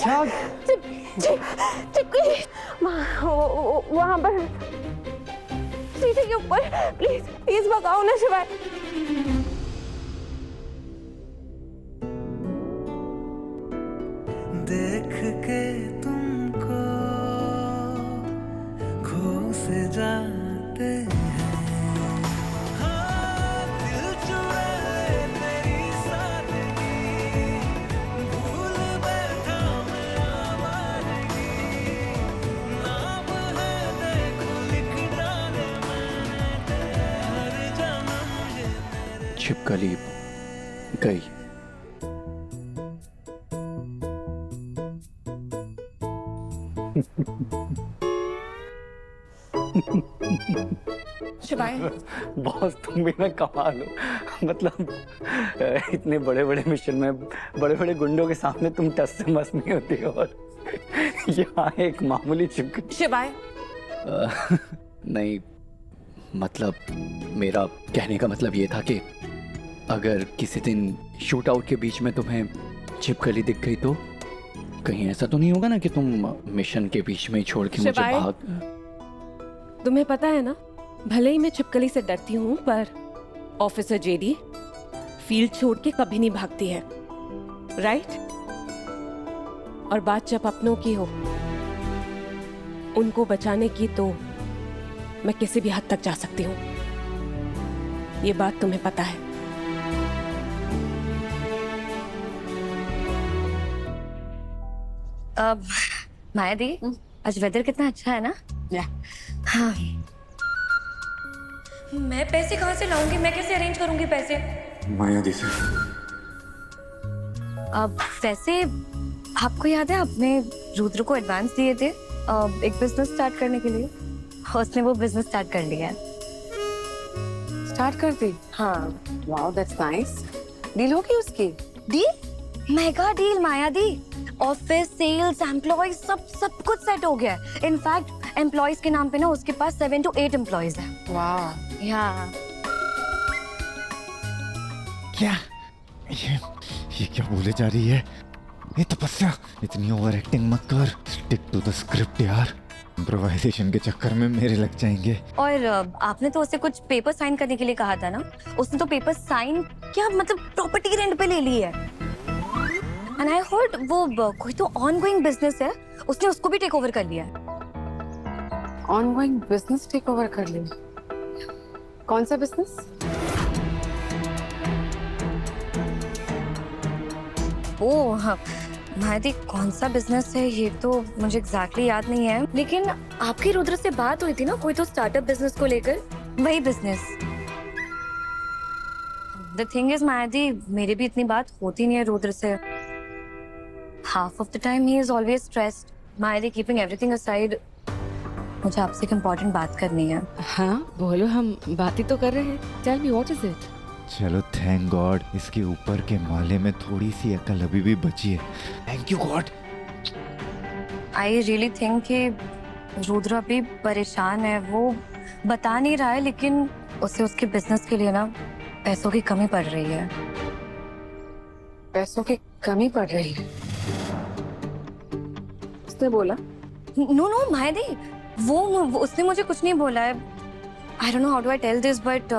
अच्छा चिपकली वहां पर सीढ़ी के ऊपर, प्लीज प्लीज भगाओ ना शिवाय। देख के तुमको खो से जाते हैं, हाँ दिल चुराए तेरी सादगी, भूल बैठा मैं आवारगी, नाम है देखो लिख डाले मैंने हर जन्म ये मेरे। छिपकली गई। शिवाय बॉस तुम भी ना कमाल हो, मतलब इतने बड़े बड़े मिशन में बड़े बड़े गुंडों के सामने तुम टस से मस नहीं होती हो, और यहाँ एक मामूली छिपकली। शिवाय नहीं, मतलब मेरा कहने का मतलब ये था कि अगर किसी दिन शूट आउट के बीच में तुम्हें छिपकली दिख गई तो कहीं ऐसा तो नहीं होगा ना कि तुम मिशन के बीच में ही छोड़ के मुझे शिवाय, भाग। तुम्हें पता है ना, भले ही मैं छिपकली से डरती हूँ पर ऑफिसर जेडी फील्ड छोड़ के कभी नहीं भागती है, राइट? और बात जब अपनों की हो, उनको बचाने की, तो मैं किसी भी हद तक जा सकती हूँ। ये बात तुम्हें पता है। अब माया दी, आज वेदर कितना अच्छा है ना? हाँ। मैं पैसे कहाँ से लाऊंगी? मैं कैसे अरेंज करूंगी पैसे? माया दी से। अब वैसे आपको याद है आपने रुद्र को एडवांस दिए थे एक बिजनेस स्टार्ट करने के लिए? उसने वो बिजनेस स्टार्ट कर लिया है। स्टार्ट कर दी? हाँ। Wow that's nice. डील होगी उसकी? डील? मेगा डील माया दी। ऑफिस, सेल्स, एम्प्लॉयज सब कुछ सेट हो गया है। इनफैक्ट एम्प्लॉयज के नाम पे ना उसके पास 7 to 8 एम्प्लॉयज है। वाह। या क्या ये क्या बोले जा रही है? ये तपस्या, इतनी ओवर एक्टिंग मत कर। स्टिक टू द स्क्रिप्ट यार, इम्प्रोवाइजेशन के चक्कर में मेरे लग जाएंगे। और आपने तो उससे कुछ पेपर साइन करने के लिए कहा था ना? उसने तो पेपर साइन क्या, मतलब प्रॉपर्टी रेंट पे ले ली है। एंड आई हर्ड वो कोई तो ऑनगोइंग बिजनेस है, उसने उसको भी टेक ओवर कर लिया है। ऑनगोइंग बिजनेस टेक ओवर कर लिया? कौन सा बिजनेस? ओह हाँ, मायादी कौन सा बिजनेस है ये तो मुझे एग्जैक्टली याद नहीं है, लेकिन आपकी रुद्र से बात हुई थी ना कोई तो स्टार्टअप बिजनेस को लेकर, वही business. The thing is Mayadi, मेरी भी इतनी बात होती नहीं है रुद्र से। Half of the time he is always stressed. Mayadi, keeping everything aside, मुझे आपसे एक इम्पोर्टेंट बात करनी है। हाँ बोलो, हम बात ही तो कर रहे हैं। Tell me what is it? चलो थैंक गॉड, इसके ऊपर के माले में थोड़ी सी अकल अभी भी बची है। Thank you God. I really think कि रुद्र अभी परेशान है, वो बता नहीं रहा है, लेकिन उसे उसके बिजनेस के लिए ना पैसों की कमी पड़ रही है। पैसों की कमी पड़ रही है? उसने बोला? नो नो मायादी, वो उसने मुझे कुछ नहीं बोला है। I don't know how do I tell this, but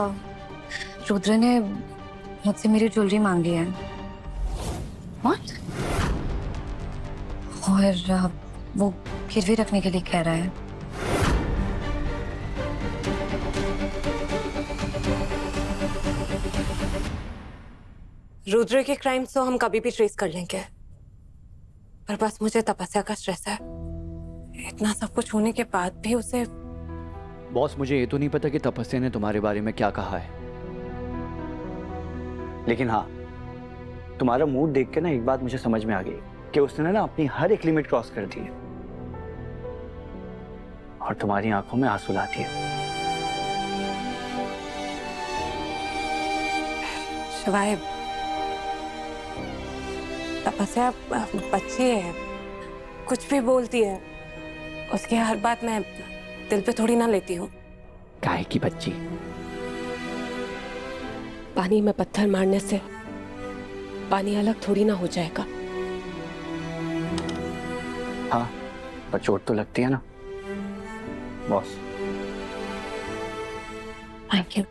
Rudra ने मुझसे मेरी ज्वेलरी मांगी है। व्हाट? और वो गिरवी रखने के लिए कह रहा है। रुद्र के क्राइम्स तो हम कभी भी ट्रेस कर लेंगे, पर बस मुझे तपस्या का स्ट्रेस है। इतना सब कुछ होने के बाद भी उसे। बॉस मुझे ये तो नहीं पता कि तपस्या ने तुम्हारे बारे में क्या कहा है, लेकिन हाँ, तुम्हारा मूड देख के ना एक बात मुझे समझ में आ गई कि उसने ना अपनी हर एक लिमिट क्रॉस कर दी है और तुम्हारी आंखों में आंसू लाती है। शिवाय, तपस्या बच्ची है, कुछ भी बोलती है, उसकी हर बात मैं दिल पे थोड़ी ना लेती हूँ। काहे की बच्ची? पानी में पत्थर मारने से पानी अलग थोड़ी ना हो जाएगा। हाँ, पर चोट तो लगती है ना बॉस। Thank you.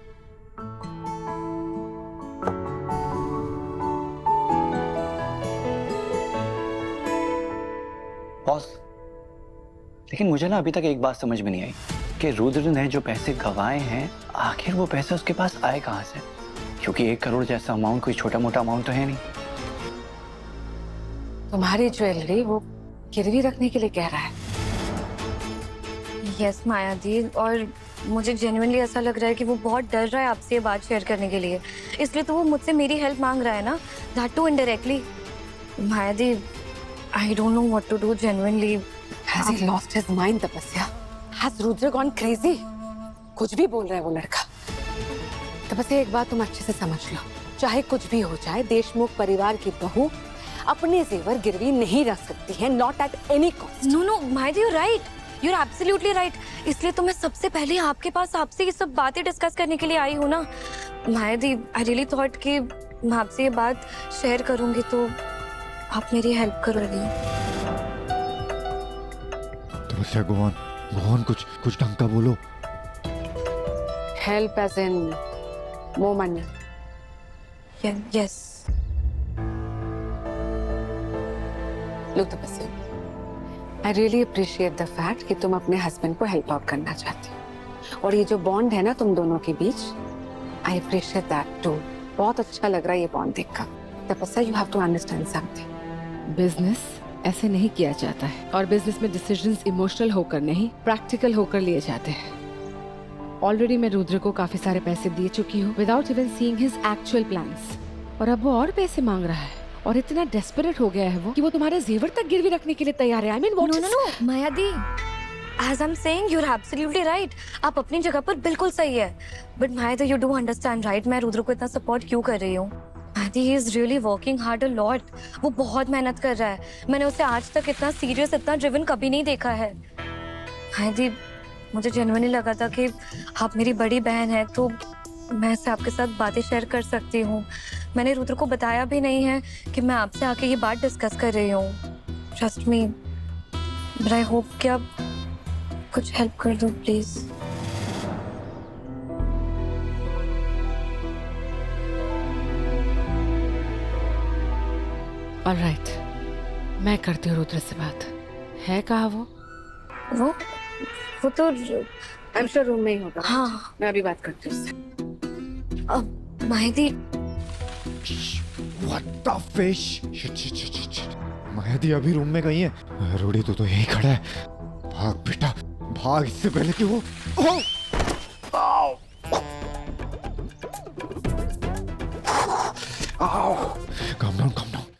बॉस, लेकिन मुझे ना अभी तक एक बात समझ में नहीं आई कि रुद्र ने जो पैसे गंवाए हैं, आखिर वो पैसे उसके पास आए कहाँ से? क्योंकि 1 करोड़ जैसा अमाउंट कोई छोटा मोटा अमाउंट तो है नहीं। तुम्हारी ज्वेलरी वो गिरवी रखने के लिए कह रहा है। यस माया दी, और मुझे जेन्युइनली ऐसा लग रहा है कि वो बहुत डर रहा है आपसे ये बात शेयर करने के लिए, इसलिए तो वो मुझसे मेरी हेल्प मांग रहा है ना, that too indirectly. Maya di, I don't know what to do genuinely. Has he lost his mind, तपस्या? Has Rudra gone crazy? कुछ भी बोल रहा है वो लड़का। तपस्या, एक बात तुम अच्छे से समझ लो, चाहे कुछ भी हो जाए, देशमुख परिवार की बहू अपने जेवर गिरवी नहीं रख सकती है, not at any cost. No no Maya di, you right, you are absolutely right. इसलिए तो मैं सबसे पहले आपके पास आपसे ये सब बातें डिस्कस करने के लिए आई हूँ ना। माया दी, आई रियली थॉट कि मैं आपसे ये बात शेयर करूंगी तो आप मेरी हेल्प करोगी। तपस्या, गो ऑन, कुछ ढंग का बोलो। Help as in more money. Yes. Look, Tapasya, I really appreciate the fact कि तुम अपने हस्बैंड को हेल्प आउट करना चाहती हो, और ये जो बॉन्ड है ना तुम दोनों के बीच, I appreciate that too। बहुत अच्छा लग रहा है ये बॉन्ड देखकर। तपस्या, you have to understand something। Business ऐसे नहीं किया जाता है, और बिजनेस में डिसीजंस इमोशनल होकर नहीं, प्रैक्टिकल होकर लिए जाते हैं। ऑलरेडी मैं रुद्र को काफी सारे पैसे दे चुकी हूँ without even seeing his actual plans, और अब वो और पैसे मांग रहा है, और इतना डेस्परेट हो गया है वो कि वो तुम्हारे जेवर तक गिरवी रखने के लिए तैयार है। I mean no no no Maya di, as I'm saying, you're absolutely right। आप अपनी जगह पर बिल्कुल सही है, but Maya the, you do understand, right? मैं रुद्र को इतना सपोर्ट क्यों कर रही हूँ? माया दी, he is really working hard a lot। वो बहुत मेहनत कर रहा है। मैंने उसे आज तक इतना सीरियस, इतना ड्रिवन कभी नहीं देखा है। माया दी, मुझे जेन्युइनली लगा था कि आप मेरी बड़ी बहन है तो मैं इससे आपके साथ बातें शेयर कर सकती हूँ। मैंने रुद्र को बताया भी नहीं है कि मैं आपसे आके ये बात डिस्कस कर रही हूँ। Trust me, but I hope कि आप कुछ हेल्प कर दो प्लीज। ऑलराइट, मैं करती हूँ रुद्र से बात। है कहाँ वो? वो तो आई एम श्योर रूम में ही होगा। हाँ। मैं अभी बात करती हूँ उससे। माया दी, What the fish? Shit। माया दी अभी रूम में गई है। रोड़ी तो यही खड़ा है। भाग बेटा, भाग इससे पहले कि वो आओ!